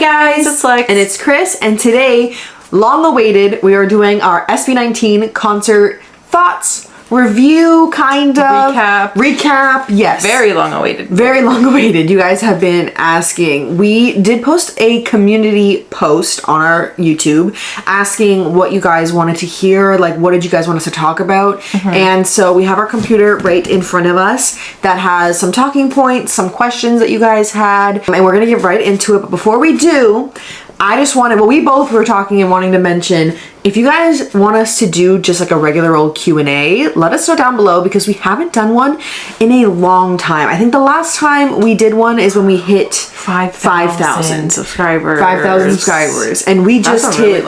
guys, it's Lex and it's Kris, and today, long awaited, we are doing our SB19 concert thoughts, review, kind of. Recap, yes. Very long awaited. Very long awaited. You guys have been asking. We did post a community post on our YouTube asking what you guys wanted to hear, like what did you guys want us to talk about. And so we have our computer right in front of us that has some talking points, some questions that you guys had, and we're gonna get right into it. But before we do, I just wanted, well, we both were talking and wanting to mention, if you guys want us to do just like a regular old Q&A, let us know down below, because we haven't done one in a long time. I think the last time we did one is when we hit 5,000 subscribers. 5,000 subscribers. And we just hit,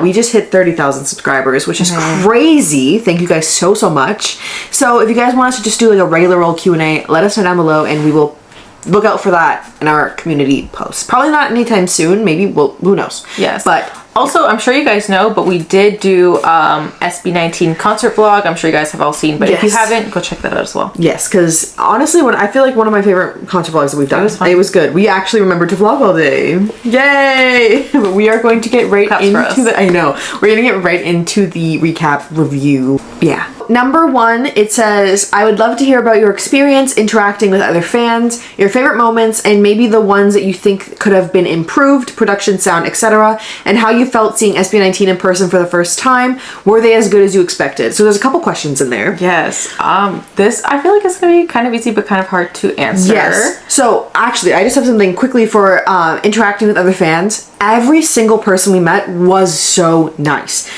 we just hit 30,000 subscribers, which is crazy. Thank you guys so much. So if you guys want us to just do like a regular old Q&A, let us know down below, and we will look out for that in our community post. Probably not anytime soon. Maybe who knows? Yes. But also, I'm sure you guys know, but we did do SB19 concert vlog. I'm sure you guys have all seen, but if you haven't, go check that out as well. Yes, because honestly, I feel like one of my favorite concert vlogs that we've done. It was good. We actually remembered to vlog all day. Yay! But we are going to get right into the. I know. We're gonna get right into the recap review. Yeah. Number 1, it says, I would love to hear about your experience interacting with other fans, your favorite moments, and maybe the ones that you think could have been improved, production, sound, etc., and how you felt seeing SB19 in person for the first time. Were they as good as you expected? So there's a couple questions in there. Yes. This, I feel like it's going to be kind of easy, but kind of hard to answer. Yes. So actually, I just have something quickly for interacting with other fans. Every single person we met was so nice.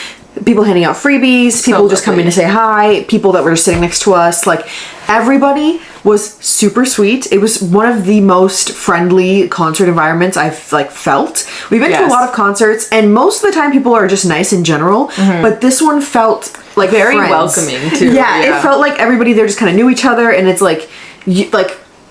People handing out freebies, people just coming to say hi, people that were just sitting next to us, like everybody was super sweet. It was one of the most friendly concert environments I've like felt. We've been to a lot of concerts, and most of the time people are just nice in general, but this one felt like very welcoming too. Yeah, it felt like everybody there just kind of knew each other, and it's like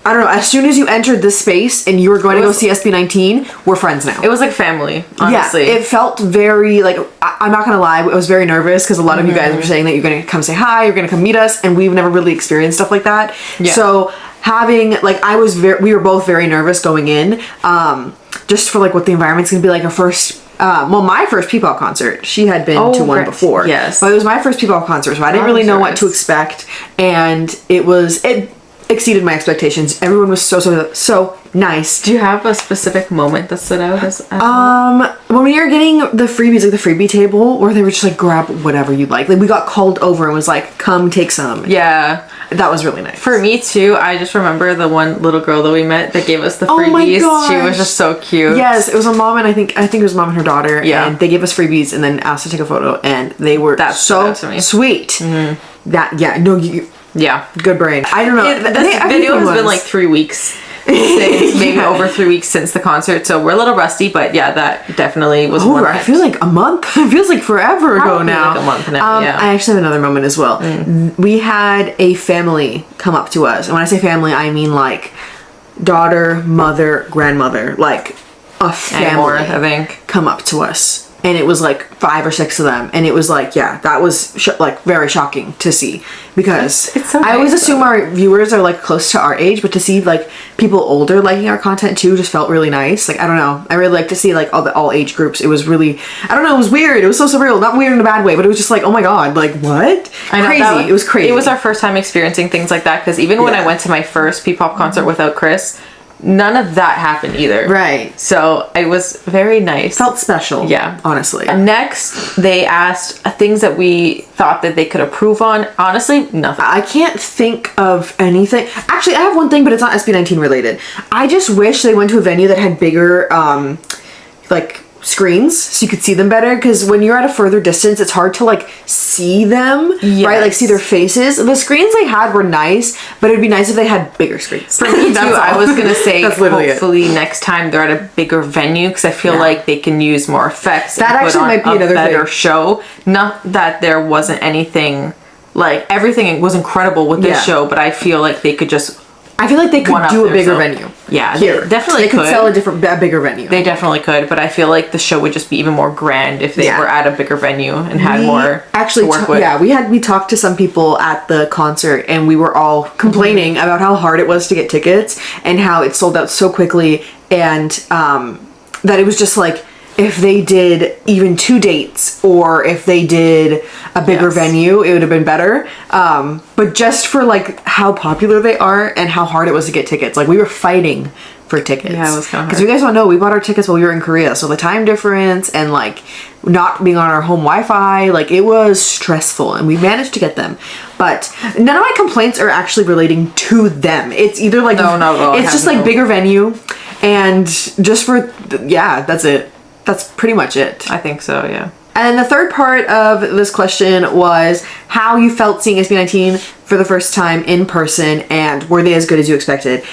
I don't know, as soon as you entered this space and you were going to go see SB19, we're friends now. It was like family, honestly. Yeah, it felt very, like, I'm not gonna lie, I was very nervous because a lot of you guys were saying that you're gonna come say hi, you're gonna come meet us, and we've never really experienced stuff like that. Yeah. So having, like, we were both very nervous going in, just for like what the environment's gonna be like. Our first, my first P-pop concert. She had been to one before. Yes. But it was my first P-pop concert, so I didn't really know what to expect, and it exceeded my expectations. Everyone was so nice. Do you have a specific moment that stood out as when we were getting the freebies, like the freebie table, where they were just like, grab whatever you'd like we got called over and was like, come take some. Yeah, that was really nice. For me too. I just remember the one little girl that we met that gave us the freebies. Oh my gosh. She was just so cute. Yes, it was a mom, and I think it was mom and her daughter, and they gave us freebies and then asked to take a photo, and they were so sweet. Yeah, good brain. I don't know. This video has been like 3 weeks since, maybe over 3 weeks since the concert, so we're a little rusty, but yeah, that definitely was one. I feel like a month. It feels like forever ago now. Like a month now. I actually have another moment as well. We had a family come up to us, and when I say family, I mean like daughter, mother, grandmother, like a family. I think come up to us. And it was like 5 or 6 of them, and it was like, yeah, that was like very shocking to see, because it's so I always nice, assume our viewers are like close to our age, but to see like people older liking our content too just felt really nice. Like, I don't know, I really like to see like all age groups. It was really, I don't know, it was weird. It was so surreal, not weird in a bad way, but it was just like, oh my god, like what? I know, crazy. It was crazy. It was our first time experiencing things like that, because even when I went to my first P-pop concert without Kris, none of that happened either. Right. So it was very nice. Felt special. Yeah. Honestly. Next, they asked things that we thought that they could improve on. Honestly, nothing. I can't think of anything. Actually, I have one thing, but it's not SB19 related. I just wish they went to a venue that had bigger, like, screens so you could see them better, because when you're at a further distance it's hard to like see them, right? Like see their faces. The screens they had were nice, but it'd be nice if they had bigger screens. For me too, I was gonna say hopefully next time they're at a bigger venue, because I feel like they can use more effects. That actually might be another better show. Not that there wasn't anything, like everything was incredible with this show, but I feel like they could just I feel like they could do a bigger venue. Yeah, they definitely could sell a bigger venue. They definitely could, but I feel like the show would just be even more grand if they were at a bigger venue and had more to work with. Yeah, we talked to some people at the concert, and we were all complaining about how hard it was to get tickets and how it sold out so quickly, and that it was just like, if they did even 2 dates or if they did a bigger venue, it would have been better. But just for like how popular they are and how hard it was to get tickets, like we were fighting for tickets. Yeah, it was kind of hard. Because you guys don't know, we bought our tickets while we were in Korea, so the time difference and like not being on our home Wi-Fi, like it was stressful, and we managed to get them. But none of my complaints are actually relating to them. It's either like it's just like bigger venue, and just for that's it. That's pretty much it. I think so, yeah. And the third part of this question was how you felt seeing SB19 for the first time in person, and were they as good as you expected?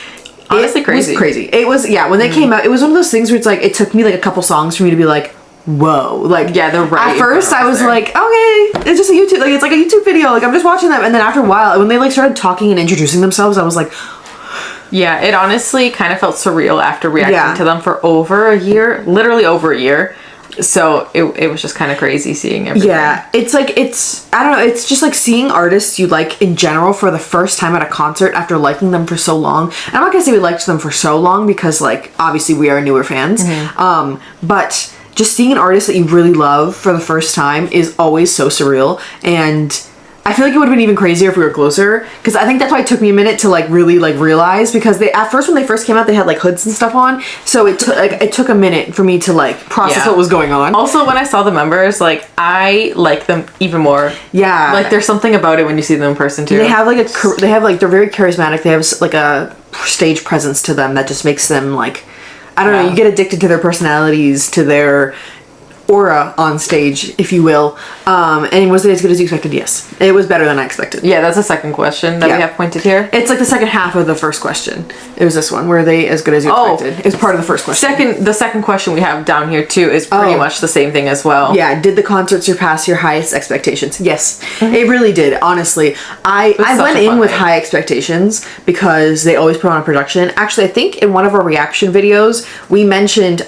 Honestly, crazy. It was crazy. It was, when they came out, it was one of those things where it's like, it took me like a couple songs for me to be like, whoa. Like, yeah, they're right. At first, I was like, okay, it's just a YouTube, like, it's like a YouTube video. Like, I'm just watching them. And then after a while, when they like started talking and introducing themselves, I was like, yeah, it honestly kind of felt surreal after reacting to them for over a year, literally over a year. So it was just kind of crazy seeing everything. Yeah, it's like, I don't know, it's just like seeing artists you like in general for the first time at a concert after liking them for so long. And I'm not gonna say we liked them for so long because like, obviously we are newer fans. But just seeing an artist that you really love for the first time is always so surreal. And I feel like it would have been even crazier if we were closer, because I think that's why it took me a minute to like really like realize, because they at first when they first came out they had like hoods and stuff on, so it took a minute for me to like process what was going on. Also, when I saw the members, like I like them even more. Yeah, like there's something about it when you see them in person too. They have like they're very charismatic. They have like a stage presence to them that just makes them like, I don't know, you get addicted to their personalities, to their aura on stage, if you will. And was it as good as you expected? Yes, it was better than I expected. Yeah, that's the second question that we have pointed here. It's like the second half of the first question. It was this one. Were they as good as you expected? It was part of the first question. The second question we have down here too is pretty much the same thing as well. Yeah, did the concert surpass your highest expectations? Yes, it really did. Honestly, I went in with high expectations because they always put on a production. Actually, I think in one of our reaction videos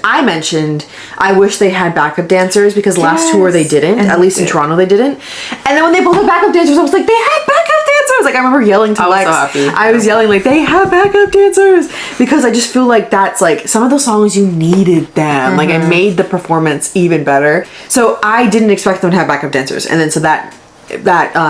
I mentioned I wish they had backup dancers, because last tour they didn't, at least in Toronto they didn't. And then when they both had backup dancers, I was like, they had backup dancers! Like, I remember yelling to Lex. I was yelling like, they have backup dancers! Because I just feel like that's like, some of those songs you needed them. Like, it made the performance even better. So I didn't expect them to have backup dancers, and then so that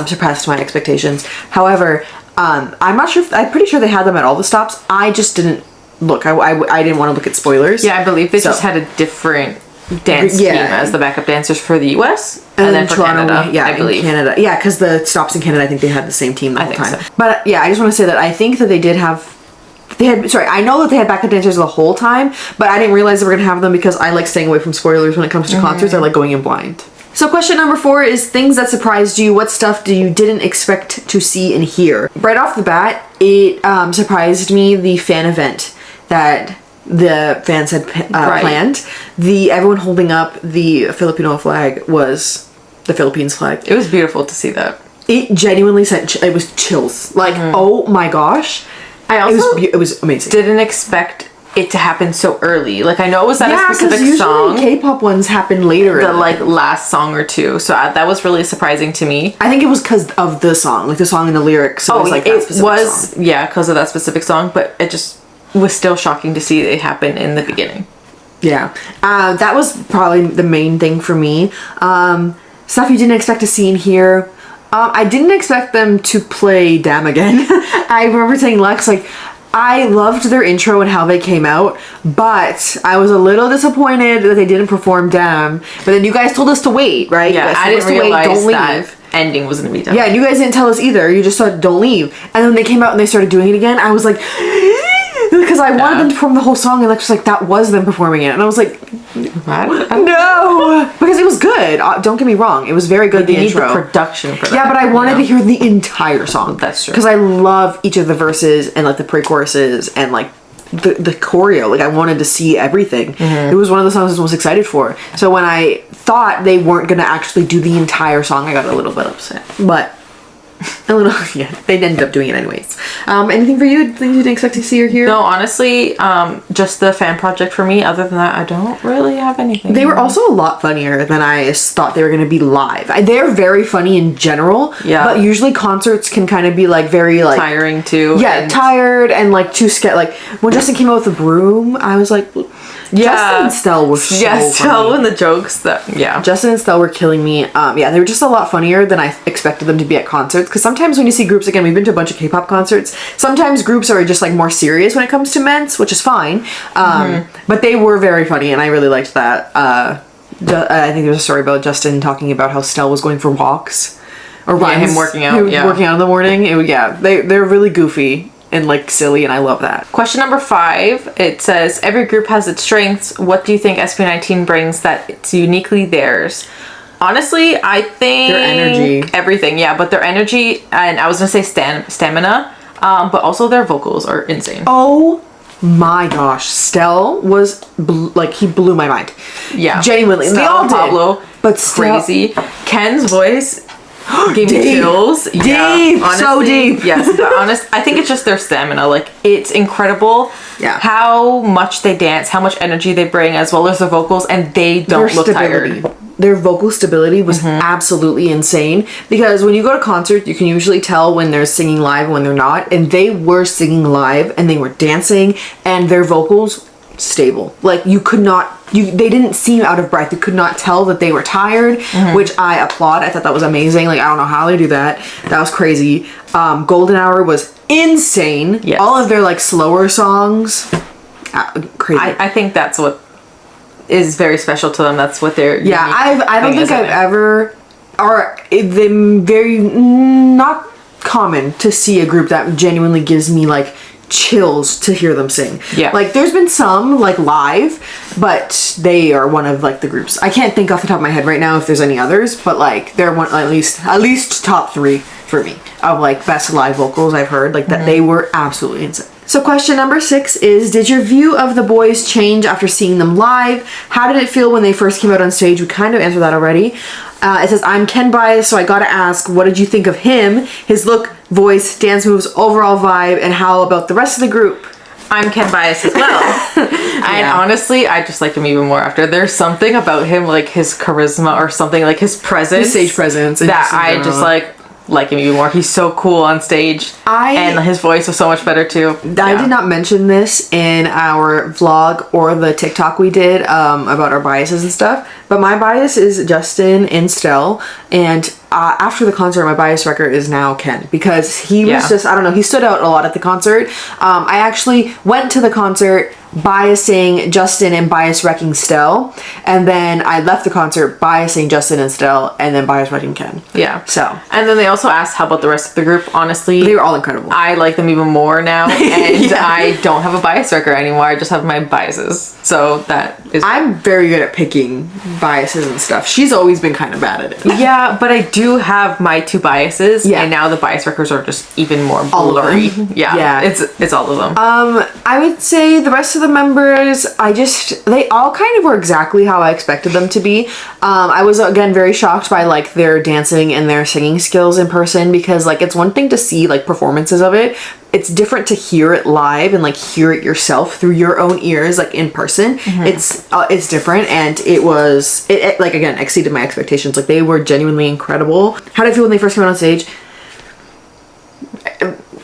surpassed my expectations. However, I'm not sure I'm pretty sure they had them at all the stops. I just didn't look. I didn't want to look at spoilers. Yeah, I believe they just had a different dance team as the backup dancers for the US and then for Toronto, Canada. I believe Canada. Yeah, because the stops in Canada, I think they had the same team the whole time. So. But yeah, I just want to say that I think that I know that they had backup dancers the whole time, but I didn't realize they were gonna have them because I like staying away from spoilers when it comes to concerts. I like going in blind. So question number 4 is things that surprised you. What stuff you didn't expect to see and hear? Right off the bat, it surprised me, the fan event that the fans had planned. Everyone holding up the Filipino flag was the Philippines flag. It was beautiful to see that. It genuinely it was chills. Like, oh my gosh. It was amazing. Didn't expect it to happen so early. Like, I know it was at a specific song. K-pop ones happen later. The like last song or two. So that was really surprising to me. I think it was because of the song, like the song and the lyrics. So it was like that specific song. Yeah, because of that specific song. But it just was still shocking to see it happen in the beginning. Yeah, that was probably the main thing for me. Stuff you didn't expect to see and hear. I didn't expect them to play Damn again. I remember saying Lex, like, I loved their intro and how they came out, but I was a little disappointed that they didn't perform Damn. But then you guys told us to wait, right? Yeah, I didn't realize that ending was gonna be done. Yeah, and you guys didn't tell us either. You just said don't leave. And then they came out and they started doing it again. I was like, because I wanted them to perform the whole song, and Lex was like, that was them performing it. And I was like, no, because it was good. Don't get me wrong, it was very good. The intro, the production for that. Yeah, but I wanted to hear the entire song. That's true. Because I love each of the verses and like the pre-choruses and like the choreo. Like, I wanted to see everything. It was one of the songs I was most excited for. So when I thought they weren't gonna actually do the entire song, I got a little bit upset. But a little, yeah, they ended up doing it anyways. Anything for you? Things you didn't expect to see or hear? No, honestly, just the fan project for me. Other than that, I don't really have anything. They were also a lot funnier than I thought they were going to be live. They're very funny in general, but usually concerts can kind of be like very like tiring too. Yeah, tired and like too scared. Like when Justin came out with the broom, I was like, Justin and Stell were so Stell and the jokes Justin and Stell were killing me. They were just a lot funnier than I expected them to be at concerts, because sometimes when you see groups, again, we've been to a bunch of K-pop concerts, sometimes groups are just like more serious when it comes to men's, which is fine. But they were very funny, and I really liked that. I think there's a story about Justin talking about how Stell was going for walks or runs. Him working out. Working out in the morning. They're really goofy and like silly, and I love that. Question number 5, it says, every group has its strengths. What do you think SB19 brings that it's uniquely theirs? Honestly, I think their energy. Everything, but their energy, and I was gonna say stamina, but also their vocals are insane. Oh my gosh, Stell was he blew my mind. Yeah, genuinely. Stell, they all did, Pablo, but crazy. Ken's voice gave me chills. Deep, honestly, so deep. Yes, but I think it's just their stamina. Like, it's incredible. Yeah, how much they dance, how much energy they bring, as well as their vocals, and they don't look tired. Their vocal stability was absolutely insane, because when you go to concerts, you can usually tell when they're singing live and when they're not, and they were singing live and they were dancing, and their vocals stable. Like, you could not, they didn't seem out of breath. You could not tell that they were tired, which I applaud. I thought that was amazing. Like, I don't know how they do that. That was crazy. Golden Hour was insane. Yes. All of their like slower songs, crazy. I think that's what is very special to them. That's what they're I don't think I've ever, or them very not common to see a group that genuinely gives me like chills to hear them sing. Like, there's been some like live, but they are one of like the groups. I can't think off the top of my head right now if there's any others, but like they're one, at least top 3 for me of like best live vocals I've heard. Like that, they were absolutely insane. So question number 6 is, did your view of the boys change after seeing them live? How did it feel when they first came out on stage? We kind of answered that already. It says, I'm Ken biased, so I gotta ask, what did you think of him? His look, voice, dance moves, overall vibe, and how about the rest of the group? I'm Ken biased as well. And honestly, I just liked him even more after. There's something about him, like his charisma or something, like his presence. His stage presence. That I just like him even more. He's so cool on stage, and his voice was so much better too. I did not mention this in our vlog or the TikTok we did about our biases and stuff, but my bias is Justin and Stell, and after the concert, my bias record is now Ken, because he was just, I don't know, he stood out a lot at the concert. I actually went to the concert biasing Justin and bias wrecking Stell, and then I left the concert biasing Justin and Stell, and then bias wrecking Ken. So, and then they also asked how about the rest of the group. Honestly, they were all incredible. I like them even more now, and I don't have a bias record anymore. I just have my biases. So that is, I'm very good at picking biases and stuff. She's always been kind of bad at it. Yeah, but I do have my 2 biases, and now the bias records are just even more blurry. It's all of them. I would say the rest of the members, they all kind of were exactly how I expected them to be. I was again very shocked by like their dancing and their singing skills in person, because like it's one thing to see like performances of it, it's different to hear it live and like hear it yourself through your own ears, like in person. It's different, and it like again exceeded my expectations. Like, they were genuinely incredible. How did I feel when they first came out on stage?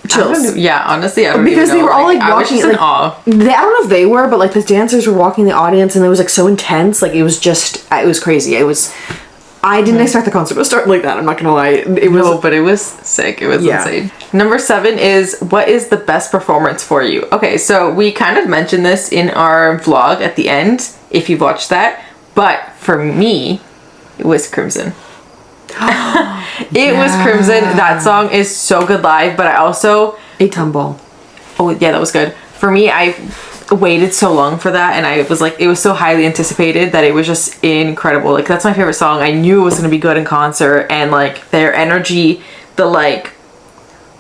Chills. Honestly, I don't because even know. They were all like walking. I was just in awe. I don't know if they were, but like the dancers were walking the audience, and it was like so intense. Like, it was crazy. I didn't expect the concert to start like that. I'm not gonna lie. But it was sick. It was insane. Number 7 is, what is the best performance for you? Okay, so we kind of mentioned this in our vlog at the end, if you've watched that. But for me, it was Crimson. It was Crimson. That song is so good live, but I also... A Tumble. Oh, yeah, that was good. For me, I waited so long for that, and I was like, it was so highly anticipated that it was just incredible. Like, that's my favorite song. I knew it was going to be good in concert, and like their energy, the like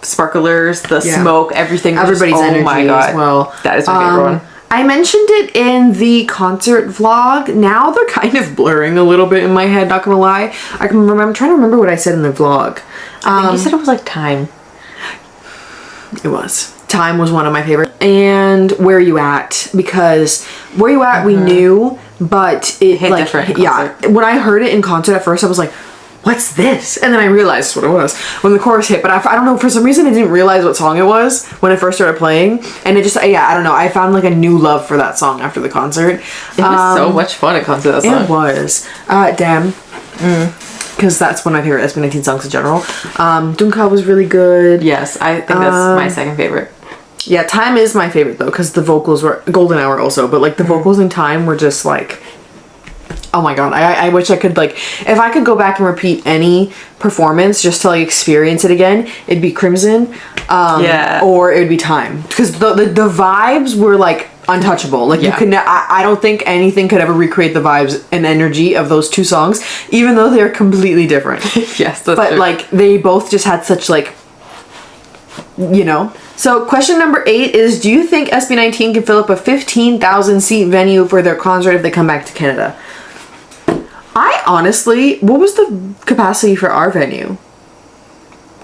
sparklers, the smoke, everything. Everybody's energy. Oh my god. Well, that is my favorite one. I mentioned it in the concert vlog. Now they're kind of blurring a little bit in my head, not gonna lie. I'm trying to remember what I said in the vlog. I think you said it was like Time. It was. Time was one of my favorites. And Where You At, because Where You At we knew, but it hit like different. When I heard it in concert at first, I was like, what's this? And then I realized what it was when the chorus hit, but I don't know, for some reason I didn't realize what song it was when it first started playing, and it just, I don't know, I found like a new love for that song after the concert. It was so much fun at concert, that song. It was. Damn. Because that's one of my favorite SB19 songs in general. Dunka was really good. Yes, I think that's my second favorite. Yeah, Time is my favorite though, because the vocals were, Golden Hour also, but like the vocals in Time were just like, oh my god, I wish I could, like, if I could go back and repeat any performance just to like experience it again, it'd be Crimson, or it would be Time, because the vibes were like untouchable. Like you could, I don't think anything could ever recreate the vibes and energy of those two songs, even though they're completely different. Yes, that's but true. like they both just had such like, you know. So question number 8 is, do you think SB19 can fill up a 15,000 seat venue for their concert if they come back to Canada? I honestly, what was the capacity for our venue?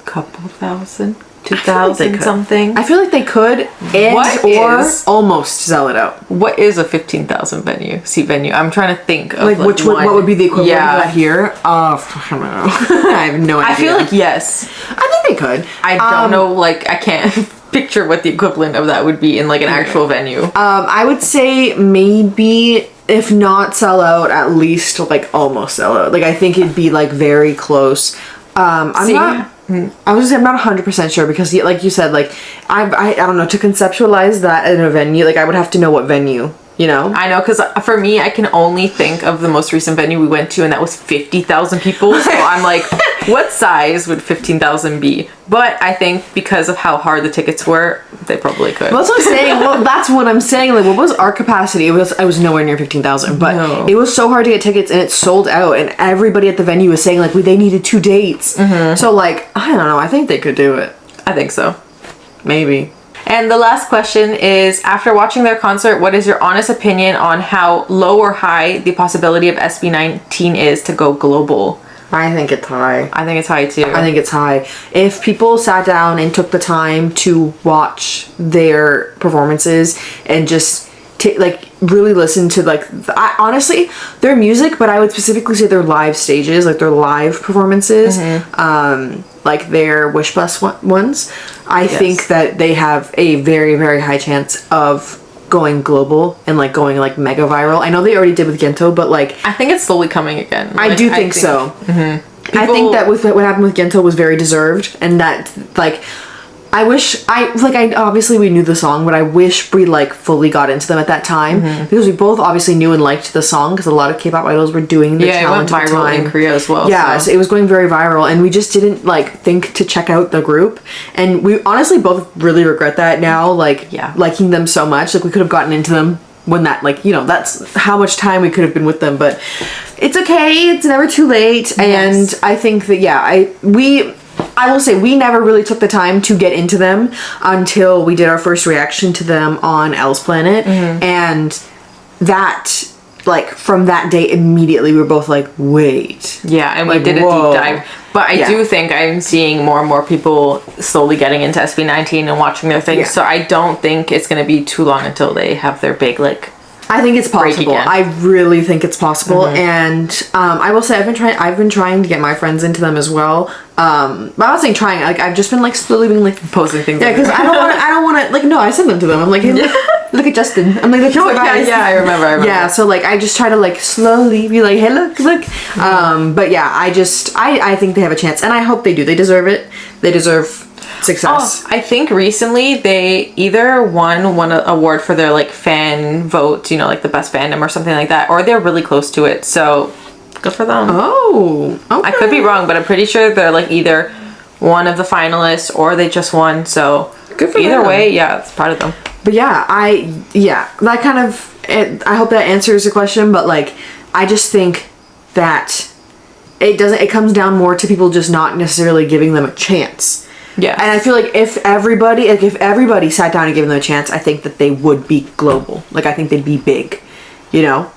Couple thousand, 2,000 something. I feel like they could, or almost sell it out. What is a 15,000 seat venue? I'm trying to think of like what would be the equivalent of that here? I don't know. I have no idea. I feel like yes. I think they could. I don't know. Like I can't picture what the equivalent of that would be in like an actual venue. I would say maybe, if not sell out, at least like almost sell out. Like I think it'd be like very close. I'm not 100% sure, because like you said, like I don't know, to conceptualize that in a venue, like I would have to know what venue, you know? I know, because for me, I can only think of the most recent venue we went to, and that was 50,000 people. So I'm like, what size would 15,000 be? But I think because of how hard the tickets were, they probably could. Well, that's what I'm saying. Well, that's what I'm saying. Like, what was our capacity? I was nowhere near 15,000, but it was so hard to get tickets, and it sold out, and everybody at the venue was saying like they needed 2 dates. So like, I don't know. I think they could do it. I think so. Maybe. And the last question is, after watching their concert, what is your honest opinion on how low or high the possibility of SB19 is to go global? I think it's high. I think it's high too. I think it's high. If people sat down and took the time to watch their performances and just like really listen to like honestly their music, but I would specifically say their live stages, like their live performances, like their Wish Bus ones, I think that they have a very, very high chance of going global and like going like mega viral. I know they already did with Gento, but like I think it's slowly coming again. I do think so. I think that with what happened with Gento was very deserved, and that like I obviously we knew the song, but I wish we like fully got into them at that time, because we both obviously knew and liked the song, because a lot of K-pop idols were doing the challenge it went viral in Korea as well. Yeah, so it was going very viral, and we just didn't like think to check out the group, and we honestly both really regret that now, like liking them so much. Like we could have gotten into them when that, like, you know, that's how much time we could have been with them, but it's okay, it's never too late. And I think that I will say we never really took the time to get into them until we did our first reaction to them on Elle's Planet, and that, like, from that day immediately we were both like, wait. Yeah, and we did a deep dive. But I do think I'm seeing more and more people slowly getting into SB19 and watching their things, so I don't think it's going to be too long until they have their big, like, I think it's possible. I really think it's possible, and I will say I've been trying to get my friends into them as well. But I'm not saying trying. Like I've just been like slowly being like posting things. Yeah, because I don't want to. Like no, I send them to them. I'm like, hey, look at Justin. I'm like, I remember. Yeah, so like I just try to like slowly be like, hey, look. But yeah, I think they have a chance, and I hope they do. They deserve it. They deserve success. I think recently they either won an award for their like fan vote, you know, like the best fandom or something like that, or they're really close to it. So good for them. Oh, okay. I could be wrong, but I'm pretty sure they're like either one of the finalists or they just won. So good for either them. way, yeah, it's proud of them. But that kind of, I hope that answers the question. But like, I just think that it comes down more to people just not necessarily giving them a chance. Yeah. And I feel like if everybody sat down and gave them a chance, I think that they would be global. Like I think they'd be big, you know?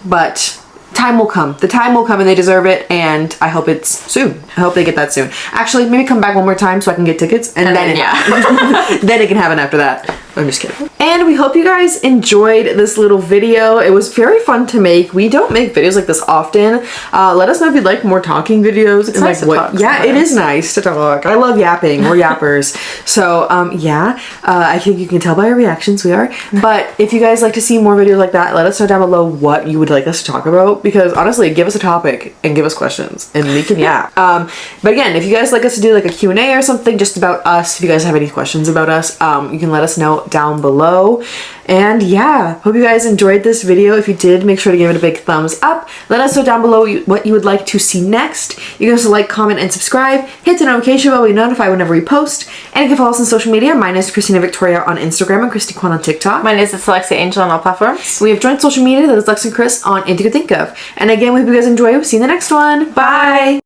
But time will come. The time will come and they deserve it, and I hope it's soon. I hope they get that soon. Actually, maybe come back one more time so I can get tickets, and then it can happen after that. I'm just kidding. And we hope you guys enjoyed this little video. It was very fun to make. We don't make videos like this often. Let us know if you'd like more talking videos. It's nice to talk. Yeah, it is nice to talk. I love yapping. We're yappers. So yeah, I think you can tell by our reactions we are. But if you guys like to see more videos like that, let us know down below what you would like us to talk about, because honestly, give us a topic and give us questions and we can yap. But again, if you guys like us to do like a Q&A or something just about us, if you guys have any questions about us, you can let us know down below. And yeah, hope you guys enjoyed this video. If you did, make sure to give it a big thumbs up. Let us know down below what you would like to see next. You can also like, comment, and subscribe. Hit the notification bell to be notified whenever we post. And you can follow us on social media. Mine is Christina Victoria on Instagram and Christy Kwan on TikTok. Mine is Alexia Angel on all platforms. We have joint social media that is Lex and Kris on Anything You Could Think Of. And again, we hope you guys enjoy. We'll see you in the next one. Bye!